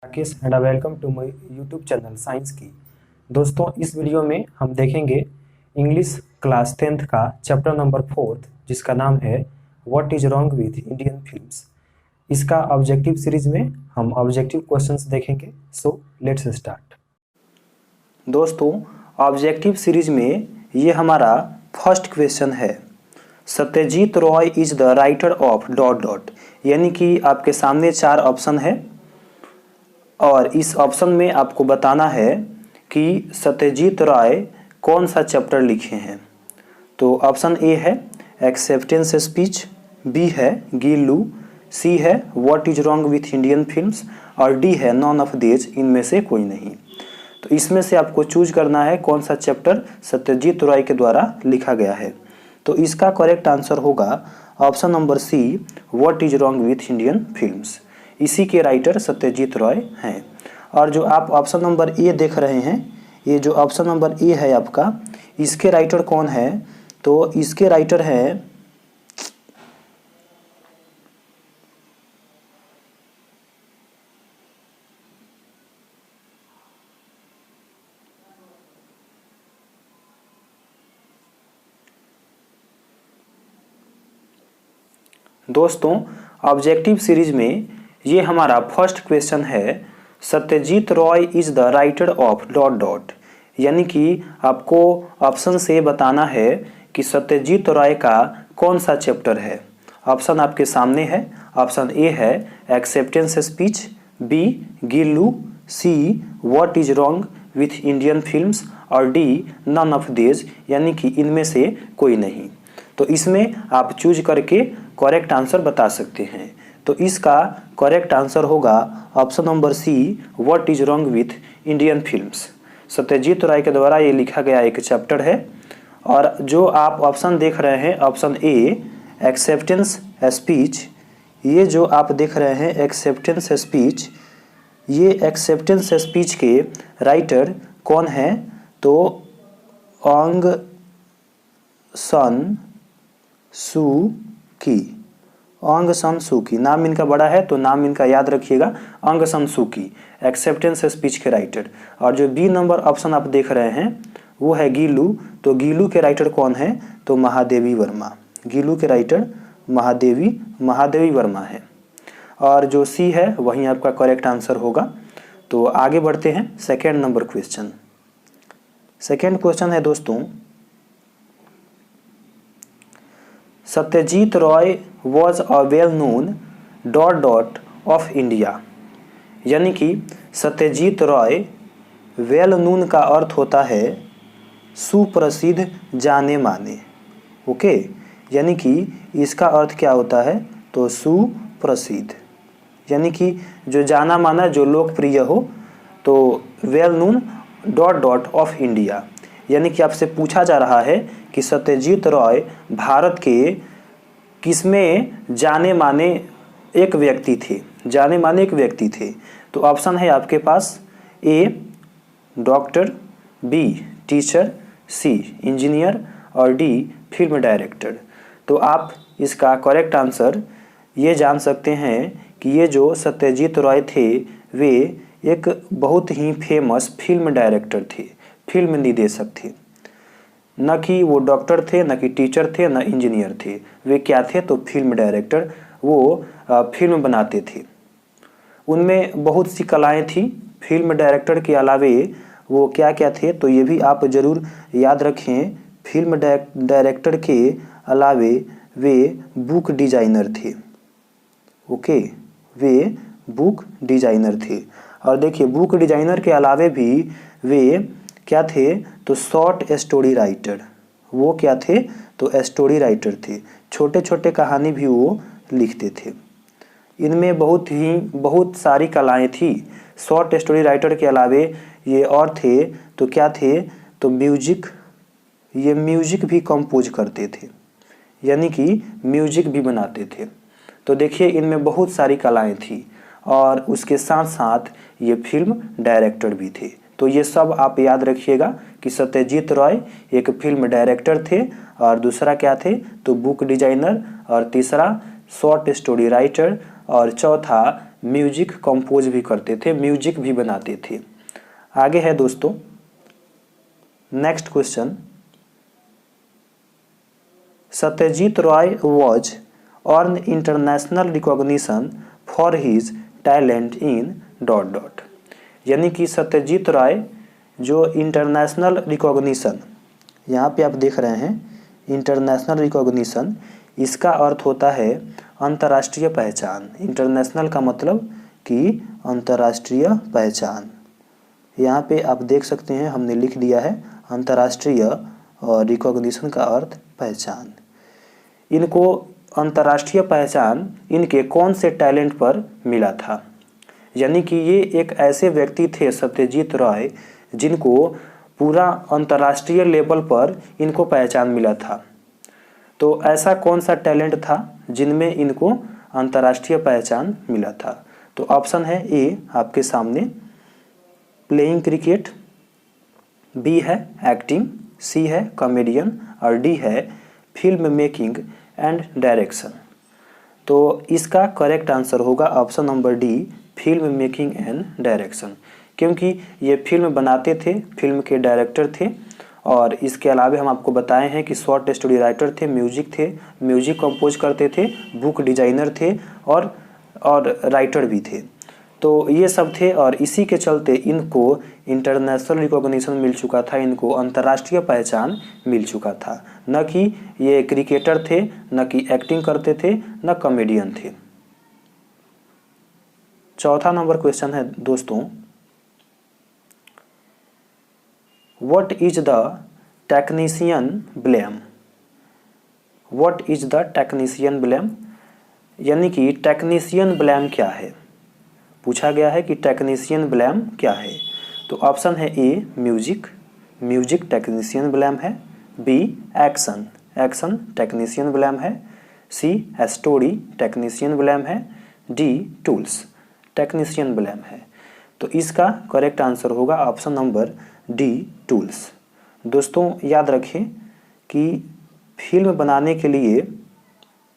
Rakesh and welcome to my YouTube channel science की। दोस्तों, इस वीडियो में हम देखेंगे इंग्लिश क्लास 10th का चैप्टर नंबर 4 जिसका नाम है what is wrong with Indian films. इसका ऑब्जेक्टिव सीरीज में हम ऑब्जेक्टिव क्वेश्चंस देखेंगे। So let's start. दोस्तों, ऑब्जेक्टिव सीरीज में ये हमारा फर्स्ट क्वेश्चन है, Satyajit Roy is the writer of dot dot. यानी कि आपके सामने 4 ऑप्शन है और इस ऑप्शन में आपको बताना है कि सत्यजीत राय कौन सा चैप्टर लिखे हैं। तो ऑप्शन ए है एक्सेप्टेंस स्पीच, बी है गीलू, सी है what is wrong with Indian films और डी है नॉन ऑफ दीज, इनमें से कोई नहीं। तो इसमें से आपको चूज करना है कौन सा चैप्टर सत्यजीत राय के द्वारा लिखा गया है। तो इसका करेक्ट आंसर होगा option number C, what is wrong with Indian films. इसी के राइटर सत्यजीत रॉय हैं। और जो आप ऑप्शन नंबर ए देख रहे हैं, ये जो ऑप्शन नंबर ए है आपका, इसके राइटर कौन है? तो इसके राइटर हैं दोस्तों, ऑब्जेक्टिव सीरीज में ये हमारा फर्स्ट क्वेश्चन है, Satyajit Roy is the writer of dot dot. यानी कि आपको ऑप्शन से बताना है कि सत्यजीत रॉय का कौन सा चैप्टर है। ऑप्शन आपके सामने है। ऑप्शन ए है एक्सेप्टेंस स्पीच, बी गीलू, C what is wrong with Indian films और डी नन ऑफ दीज, यानी कि इनमें से कोई नहीं। तो इसमें आप चूज करके करेक्ट आंसर बता सकते हैं। तो इसका करेक्ट आंसर होगा option number C, what is wrong with Indian films. Satyajit Ray के द्वारा ये लिखा गया एक चैप्टर है। और जो आप ऑप्शन देख रहे हैं, ऑप्शन ए एक्सेप्टेंस स्पीच, ये जो आप देख रहे हैं एक्सेप्टेंस स्पीच, ये एक्सेप्टेंस स्पीच के राइटर कौन है? तो ऑंग सन सू की। ऑंग सन सू की नाम इनका बड़ा है तो नाम इनका याद रखिएगा, ऑंग सन सू की, एक्सेप्टेंस स्पीच के राइटर। और जो बी नंबर ऑप्शन आप देख रहे हैं वो है गीलू। तो गीलू के राइटर कौन है? तो महादेवी वर्मा। गीलू के राइटर महादेवी वर्मा है। और जो सी है वही आपका करेक्ट आंसर होगा। तो आगे बढ़ते हैं second number question. Second question है दोस्तों, Satyajit Roy was a well known dot dot of India. यानी कि सत्यजीत रॉय, वेल नोन का अर्थ होता है सुप्रसिद्ध, जाने माने। ओके, यानी कि इसका अर्थ क्या होता है? तो सुप्रसिद्ध, यानी कि जो जाना माना, जो लोकप्रिय हो। तो well known dot dot of India, यानी कि आपसे पूछा जा रहा है कि सत्यजीत रॉय भारत के किसमें जाने माने एक व्यक्ति थे, जाने माने एक व्यक्ति थे। तो ऑप्शन है आपके पास A doctor, B teacher, C engineer और डी फिल्म डायरेक्टर। तो आप इसका करेक्ट आंसर ये जान सकते हैं कि ये जो सत्यजीत रॉय थे वे एक बहुत ही फेमस फिल्म डायरेक्टर थे, फिल्म निर्देशक थे। न कि वो डॉक्टर थे, न कि टीचर थे, न इंजीनियर थे। वे क्या थे? तो फिल्म डायरेक्टर। वो फिल्म बनाते थे। उनमें बहुत सी कलाएं थी। फिल्म डायरेक्टर के अलावे वो क्या क्या थे? तो ये भी आप ज़रूर याद रखें। फिल्म डायरेक्टर के अलावे वे बुक डिजाइनर थे। ओके, वे बुक डिजाइनर थे। और देखिए, बुक डिजाइनर के अलावे भी वे क्या थे? तो शॉर्ट स्टोरी राइटर। वो क्या थे? तो स्टोरी राइटर थे। छोटे छोटे कहानी भी वो लिखते थे। इनमें बहुत सारी कलाएं थी। शॉर्ट स्टोरी राइटर के अलावे ये और थे, तो क्या थे? तो म्यूजिक, ये म्यूजिक भी कंपोज करते थे, यानी कि म्यूजिक भी बनाते थे। तो देखिए, इनमें बहुत सारी कलाएं थी और उसके साथ साथ ये फिल्म डायरेक्टर भी थे। तो ये सब आप याद रखिएगा कि सत्यजीत रॉय एक फिल्म डायरेक्टर थे, और दूसरा क्या थे? तो बुक डिजाइनर, और तीसरा शॉर्ट स्टोरी राइटर, और चौथा म्यूजिक कंपोज भी करते थे, म्यूजिक भी बनाते थे। आगे है दोस्तों next question, Satyajit Roy was earn international recognition for his talent in dot dot. यानी कि सत्यजीत राय जो इंटरनेशनल रिकॉग्निशन, यहाँ पे आप देख रहे हैं इंटरनेशनल रिकॉग्निशन, इसका अर्थ होता है अंतर्राष्ट्रीय पहचान। इंटरनेशनल का मतलब कि अंतर्राष्ट्रीय पहचान। यहाँ पे आप देख सकते हैं हमने लिख दिया है अंतर्राष्ट्रीय, और रिकॉग्निशन का अर्थ पहचान। इनको अंतर्राष्ट्रीय पहचान इनके कौन से टैलेंट पर मिला था? यानी कि ये एक ऐसे व्यक्ति थे सत्यजीत रॉय जिनको पूरा अंतर्राष्ट्रीय लेवल पर इनको पहचान मिला था। तो ऐसा कौन सा टैलेंट था जिनमें इनको अंतर्राष्ट्रीय पहचान मिला था? तो ऑप्शन है ए आपके सामने प्लेइंग क्रिकेट, बी है एक्टिंग, सी है कॉमेडियन और डी है फिल्म मेकिंग एंड डायरेक्शन। तो इसका करेक्ट आंसर होगा option number D film making and direction, क्योंकि ये फिल्म बनाते थे, फिल्म के डायरेक्टर थे। और इसके अलावा हम आपको बताए हैं कि शॉर्ट स्टोरी राइटर थे, म्यूजिक कंपोज करते थे, बुक डिजाइनर थे और राइटर भी थे। तो ये सब थे और इसी के चलते इनको इंटरनेशनल रिकॉग्निशन मिल चुका था, इनको अंतर्राष्ट्रीय पहचान मिल चुका था। न कि ये क्रिकेटर थे, न कि एक्टिंग करते थे, न कॉमेडियन थे। चौथा नंबर क्वेश्चन है दोस्तों, what is the technician blame? What is the technician blame? यानी कि टेक्नीशियन ब्लेम क्या है? पूछा गया है कि टेक्नीशियन ब्लेम क्या है। तो ऑप्शन है ए म्यूजिक टेक्नीशियन ब्लेम है, बी एक्शन टेक्नीशियन ब्लेम है, सी स्टोरी टेक्नीशियन ब्लेम है, डी टूल्स टेक्नीशियन ब्लेम है। तो इसका करेक्ट आंसर होगा ऑप्शन नंबर डी टूल्स। दोस्तों याद रखें कि फिल्म बनाने के लिए,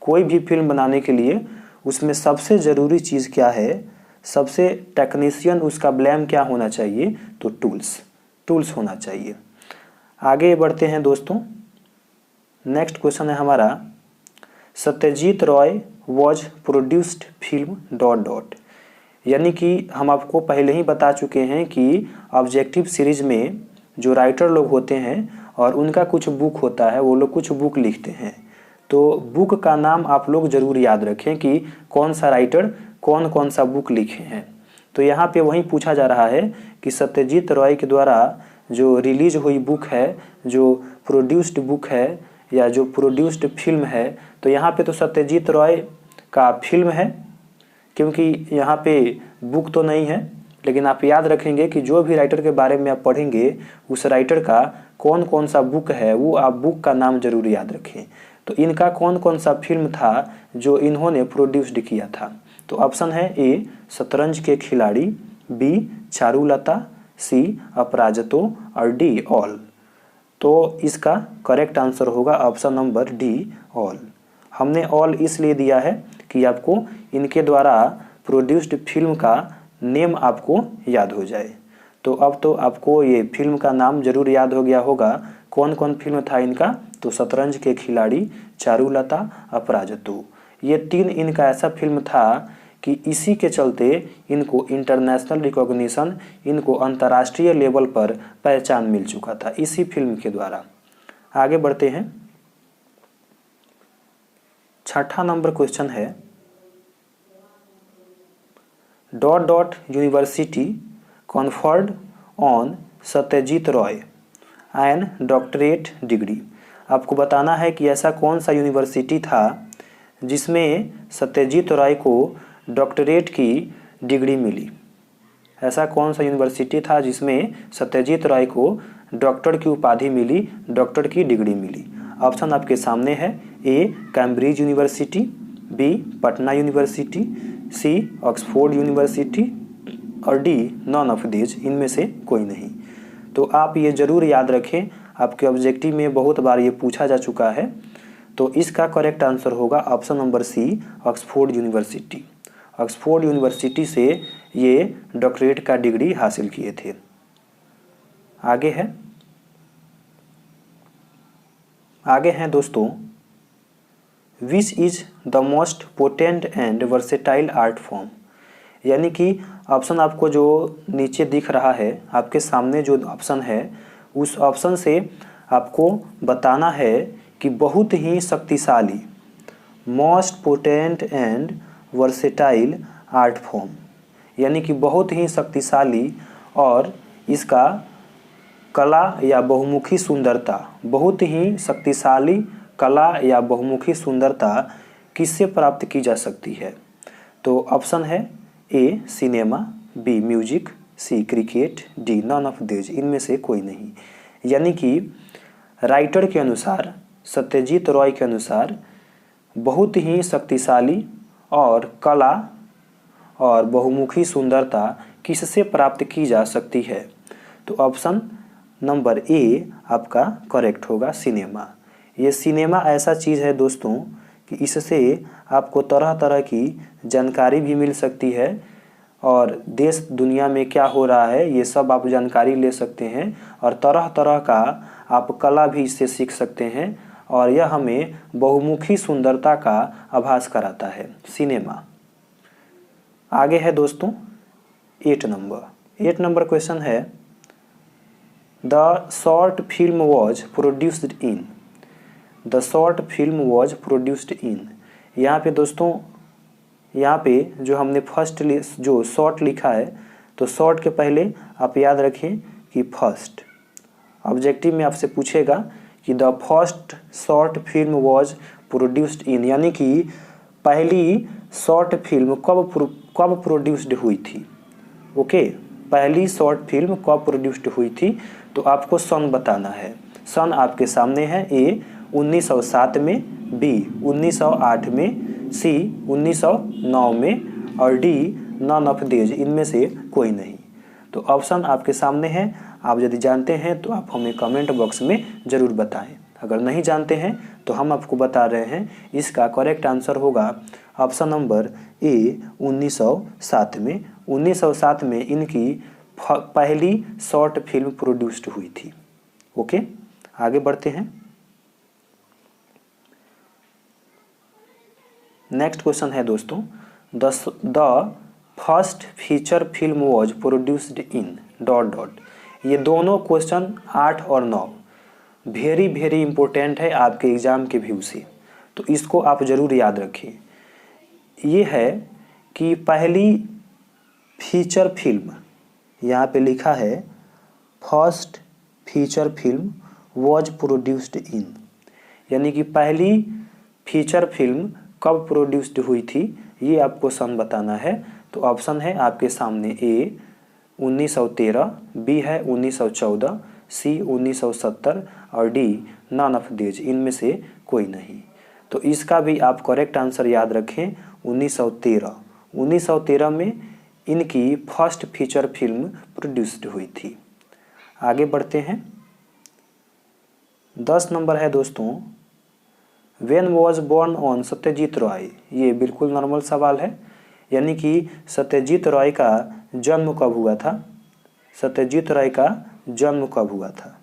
कोई भी फिल्म बनाने के लिए उसमें सबसे ज़रूरी चीज़ क्या है, सबसे टेक्नीशियन उसका ब्लेम क्या होना चाहिए? तो टूल्स होना चाहिए। आगे बढ़ते हैं दोस्तों, नेक्स्ट क्वेश्चन है हमारा, Satyajit Roy was produced film dot dot. यानी कि हम आपको पहले ही बता चुके हैं कि ऑब्जेक्टिव सीरीज में जो राइटर लोग होते हैं और उनका कुछ बुक होता है, वो लोग कुछ बुक लिखते हैं। तो बुक का नाम आप लोग ज़रूर याद रखें कि कौन सा राइटर कौन कौन सा बुक लिखे हैं। तो यहाँ पे वही पूछा जा रहा है कि सत्यजीत रॉय के द्वारा जो रिलीज हुई बुक है, जो प्रोड्यूस्ड बुक है या जो प्रोड्यूस्ड फिल्म है, तो यहाँ पे तो सत्यजीत रॉय का फिल्म है, क्योंकि यहाँ पे बुक तो नहीं है। लेकिन आप याद रखेंगे कि जो भी राइटर के बारे में आप पढ़ेंगे, उस राइटर का कौन कौन सा बुक है, वो आप बुक का नाम जरूर याद रखें। तो इनका कौन कौन सा फिल्म था जो इन्होंने प्रोड्यूस्ड किया था? तो ऑप्शन है ए शतरंज के खिलाड़ी, बी चारुलता, सी अपराजितो और डी ऑल। तो इसका करेक्ट आंसर होगा ऑप्शन नंबर डी ऑल। हमने ऑल इसलिए दिया है कि आपको इनके द्वारा प्रोड्यूस्ड फिल्म का नेम आपको याद हो जाए। तो अब तो आपको ये फिल्म का नाम जरूर याद हो गया होगा, कौन कौन फिल्म था इनका? तो शतरंज के खिलाड़ी, चारुलता, अपराजितो, ये तीन इनका ऐसा फिल्म था कि इसी के चलते इनको इंटरनेशनल रिकॉग्निशन, इनको अंतर्राष्ट्रीय लेवल पर पहचान मिल चुका था इसी फिल्म के द्वारा। आगे बढ़ते हैं, छठा नंबर क्वेश्चन है, dot dot university conferred on Satyajit Ray an doctorate degree. आपको बताना है कि ऐसा कौन सा यूनिवर्सिटी था जिसमें सत्यजीत रॉय को डॉक्टरेट की डिग्री मिली। ऐसा कौन सा यूनिवर्सिटी था जिसमें सत्यजीत रॉय को डॉक्टर की उपाधि मिली, डॉक्टर की डिग्री मिली? ऑप्शन आपके सामने है, A Cambridge university, B Patna university, C Oxford university और डी नॉन ऑफ दीज, इनमें से कोई नहीं। तो आप ये ज़रूर याद रखें, आपके ऑब्जेक्टिव में बहुत बार ये पूछा जा चुका है। तो इसका करेक्ट आंसर होगा option number C Oxford university. Oxford university से ये डॉक्टरेट का डिग्री हासिल किए थे। आगे हैं दोस्तों, which is the most potent and versatile art form. यानी कि ऑप्शन आपको जो नीचे दिख रहा है, आपके सामने जो ऑप्शन है, उस ऑप्शन से आपको बताना है कि बहुत ही शक्तिशाली, most potent and versatile art form, यानी कि बहुत ही शक्तिशाली और इसका कला या बहुमुखी सुंदरता, बहुत ही शक्तिशाली कला या बहुमुखी सुंदरता किससे प्राप्त की जा सकती है। तो ऑप्शन है A cinema, B music, C cricket, D none of these, इनमें से कोई नहीं। यानी कि राइटर के अनुसार, सत्यजीत रॉय के अनुसार बहुत ही शक्तिशाली और कला और बहुमुखी सुंदरता किससे प्राप्त की जा सकती है। तो ऑप्शन नंबर ए आपका करेक्ट होगा, सिनेमा। ये सिनेमा ऐसा चीज़ है दोस्तों कि इससे आपको तरह तरह की जानकारी भी मिल सकती है और देश दुनिया में क्या हो रहा है ये सब आप जानकारी ले सकते हैं और तरह तरह का आप कला भी इससे सीख सकते हैं और यह हमें बहुमुखी सुंदरता का आभास कराता है, सिनेमा। आगे है दोस्तों 8 नंबर क्वेश्चन है, the short film was produced in. The short film was produced in, यहाँ पे दोस्तों, यहाँ पे जो हमने फर्स्ट जो शॉर्ट लिखा है, तो शॉर्ट के पहले आप याद रखें कि फर्स्ट। ऑब्जेक्टिव में आपसे पूछेगा कि the first short film was produced in, यानी कि पहली शॉर्ट फिल्म कब प्रोड्यूस्ड हुई थी। ओके, पहली शॉर्ट फिल्म कब प्रोड्यूस्ड हुई थी, तो आपको सन बताना है। सन आपके सामने है, ए 1907 में, बी 1908 में, सी 1909 में और डी नन ऑफ दीज, इनमें से कोई नहीं। तो ऑप्शन आपके सामने है, आप यदि जानते हैं तो आप हमें कमेंट बॉक्स में ज़रूर बताएं। अगर नहीं जानते हैं तो हम आपको बता रहे हैं, इसका करेक्ट आंसर होगा ऑप्शन नंबर ए 1907 में। 1907 में इनकी पहली शॉर्ट फिल्म प्रोड्यूस्ड हुई थी। ओके, आगे बढ़ते हैं। नेक्स्ट क्वेश्चन है दोस्तों, the first feature film was produced in ... ये दोनों क्वेश्चन 8 और 9 वेरी इंपॉर्टेंट है आपके एग्जाम के व्यू से, तो इसको आप ज़रूर याद रखें। ये है कि पहली फीचर फिल्म, यहाँ पे लिखा है first feature film was produced in, यानी कि पहली फीचर फिल्म कब प्रोड्यूस्ड हुई थी, ये आपको सन बताना है। तो ऑप्शन है आपके सामने, ए 1913, बी है 1914, सी 1970 और डी नन ऑफ दीज, इनमें से कोई नहीं। तो इसका भी आप करेक्ट आंसर याद रखें, 1913। 1913 में इनकी फर्स्ट फीचर फिल्म प्रोड्यूस्ड हुई थी। आगे बढ़ते हैं। 10 नंबर है दोस्तों, when was born on Satyajit Roy. ये बिल्कुल नॉर्मल सवाल है, यानी कि सत्यजीत रॉय का जन्म कब हुआ था। सत्यजीत रॉय का जन्म कब हुआ था,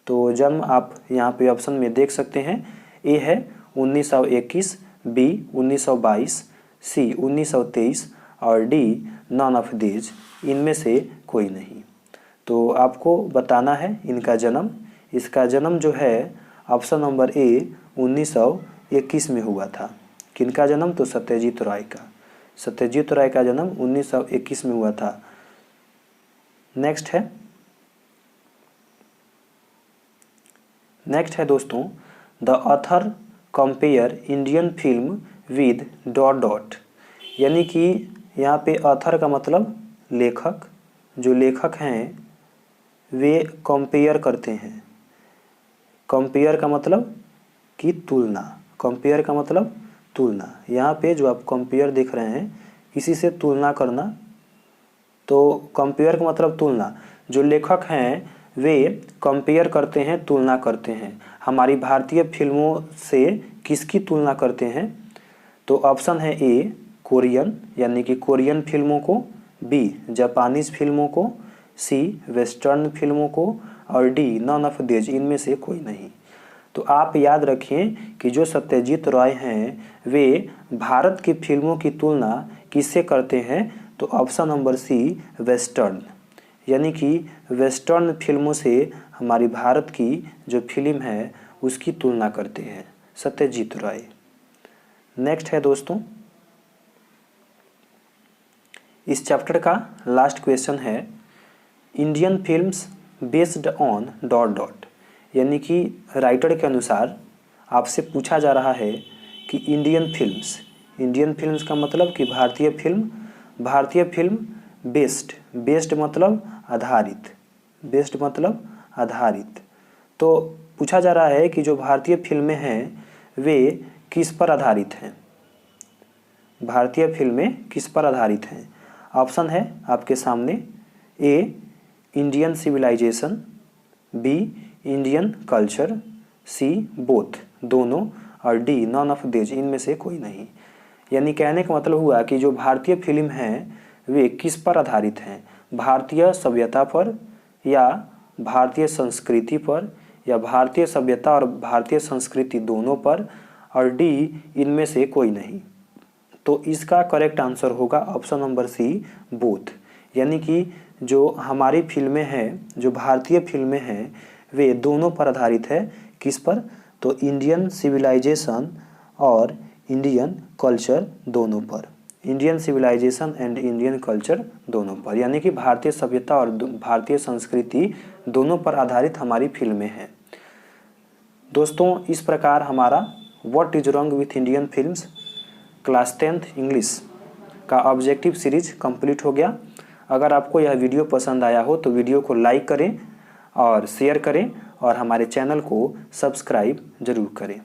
तो जन्म आप यहाँ पे ऑप्शन में देख सकते हैं। ए है 1921, बी 1922, सी 1923 और डी नन ऑफ दीज, इनमें से कोई नहीं। तो आपको बताना है इनका जन्म। इसका जन्म जो है ऑप्शन नंबर ए 1921 में हुआ था। किनका जन्म, तो सत्यजीत रॉय का। सत्यजीत राय का जन्म 1921 में हुआ था। नेक्स्ट है दोस्तों, the author compare Indian film with ... यानी कि यहाँ पे ऑथर का मतलब लेखक, जो लेखक हैं वे कंपेयर करते हैं। कंपेयर का मतलब कि तुलना, कंपेयर का मतलब तुलना। यहाँ पे जो आप कंपेयर देख रहे हैं, किसी से तुलना करना, तो कंपेयर का मतलब तुलना। जो लेखक हैं वे कंपेयर करते हैं, तुलना करते हैं। हमारी भारतीय फिल्मों से किसकी तुलना करते हैं, तो ऑप्शन है ए कोरियन यानी कि कोरियन फिल्मों को, बी जापानीज फिल्मों को, सी वेस्टर्न फिल्मों को और डी नॉन ऑफ दीज इनमें से कोई नहीं। तो आप याद रखें कि जो सत्यजीत रॉय हैं वे भारत की फिल्मों की तुलना किससे करते हैं, तो ऑप्शन नंबर सी वेस्टर्न, यानी कि वेस्टर्न फिल्मों से हमारी भारत की जो फिल्म है उसकी तुलना करते हैं सत्यजीत रॉय। नेक्स्ट है दोस्तों, इस चैप्टर का लास्ट क्वेश्चन है Indian films based on dot dot, यानी कि राइटर के अनुसार आपसे पूछा जा रहा है कि इंडियन फिल्म्स का मतलब कि भारतीय फिल्म बेस्ड मतलब आधारित। तो पूछा जा रहा है कि जो भारतीय फिल्में हैं वे किस पर आधारित हैं, भारतीय फिल्में किस पर आधारित हैं। ऑप्शन है आपके सामने, A Indian civilisation, B Indian culture, C both दोनों और डी नॉन ऑफ दीज इनमें से कोई नहीं। यानी कहने का मतलब हुआ कि जो भारतीय फिल्म हैं वे किस पर आधारित हैं, भारतीय सभ्यता पर या भारतीय संस्कृति पर या भारतीय सभ्यता और भारतीय संस्कृति दोनों पर और डी इनमें से कोई नहीं। तो इसका करेक्ट आंसर होगा ऑप्शन नंबर सी बोथ, यानी कि जो हमारी फिल्में हैं, जो भारतीय फिल्में हैं वे दोनों पर आधारित है। किस पर, तो इंडियन सिविलाइजेशन और इंडियन कल्चर दोनों पर, Indian civilisation and Indian culture दोनों पर, यानी कि भारतीय सभ्यता और भारतीय संस्कृति दोनों पर आधारित हमारी फिल्में हैं। दोस्तों इस प्रकार हमारा what is wrong with Indian films class 10th English का ऑब्जेक्टिव सीरीज कंप्लीट हो गया। अगर आपको यह वीडियो पसंद आया हो तो वीडियो को लाइक करें और शेयर करें और हमारे चैनल को सब्सक्राइब जरूर करें।